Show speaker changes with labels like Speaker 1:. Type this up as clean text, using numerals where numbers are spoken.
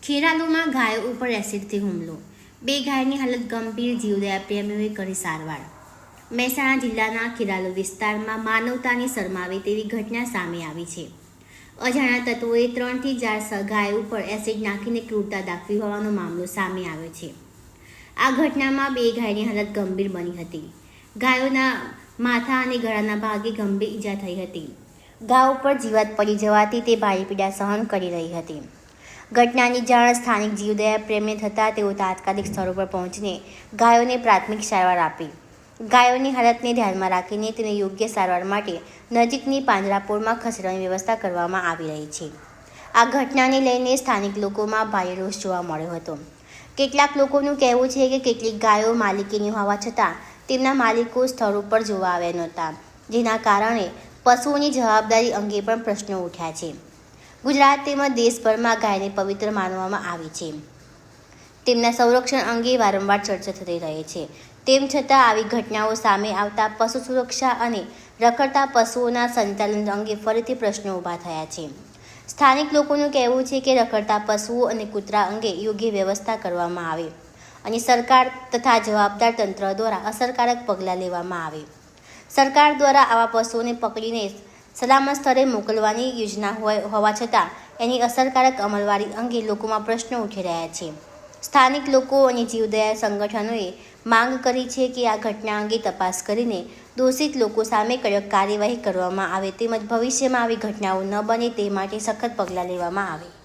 Speaker 1: ખેરાલુમાં ગાયો ઉપર એસિડથી હુમલો. 2 ગાયની હાલત ગંભીર, જીવદયા પ્રેમીઓએ કરી સારવાર. મહેસાણા જિલ્લાના ખેરાલુ વિસ્તારમાં માનવતાની શરમાવે તેવી ઘટના સામે આવી છે. અજાણ્યા તત્વોએ 3 થી 4 ગાયો ઉપર એસિડ નાખીને ક્રૂરતા દાખવી હોવાનો મામલો સામે આવ્યો છે. આ ઘટનામાં 2 ગાયની હાલત ગંભીર બની હતી. ગાયોના માથા અને ગળાના ભાગે ગંભીર ઈજા થઈ હતી. ગાયો ઉપર જીવાત પડી જવાથી તે ભારે પીડા સહન કરી રહી હતી. ઘટનાની જાણ સ્થાનિક જીવદયા પ્રેમીને થતાં તેઓ તાત્કાલિક સ્થળ પર પહોંચીને ગાયોને પ્રાથમિક સારવાર આપી. ગાયોની હાલતને ધ્યાનમાં રાખીને તેને યોગ્ય સારવાર માટે નજીકની પાંજરાપોળમાં ખસેડવાની વ્યવસ્થા કરવામાં આવી રહી છે. આ ઘટનાને લઈને સ્થાનિક લોકોમાં ભારે રોષ જોવા મળ્યો હતો. કેટલાક લોકોનું કહેવું છે કે કેટલીક ગાયો માલિકીની હોવા છતાં તેમના માલિકો સ્થળ ઉપર જોવા આવ્યા નહોતા, જેના કારણે પશુઓની જવાબદારી અંગે પણ પ્રશ્નો ઉઠ્યા છે. ગુજરાત તેમજ દેશભરમાં ગાયને પવિત્ર માનવામાં આવી છે. તેમના સંરક્ષણ અંગે વારંવાર ચર્ચા થતી રહે છે. તેમ છતાં આવી ઘટનાઓ સામે આવતા પશુ સુરક્ષા અને રખડતા પશુઓના સંચાલન અંગે ફરીથી પ્રશ્નો ઊભા થયા છે. સ્થાનિક લોકોનું કહેવું છે કે રખડતા પશુઓ અને કૂતરા અંગે યોગ્ય વ્યવસ્થા કરવામાં આવે અને સરકાર તથા જવાબદાર તંત્ર દ્વારા અસરકારક પગલાં લેવામાં આવે. સરકાર દ્વારા આવા પશુઓને પકડીને સલામત સ્થળે મોકલવાની યોજના હોવા છતાં એની અસરકારક અમલવારી અંગે લોકોમાં પ્રશ્નો ઉઠી રહ્યા છે. સ્થાનિક લોકો અને જીવદયા સંગઠનોએ માંગ કરી છે કે આ ઘટના અંગે તપાસ કરીને દોષિત લોકો સામે કડક કાર્યવાહી કરવામાં આવે તેમજ ભવિષ્યમાં આવી ઘટનાઓ ન બને તે માટે સખત પગલાં લેવામાં આવે.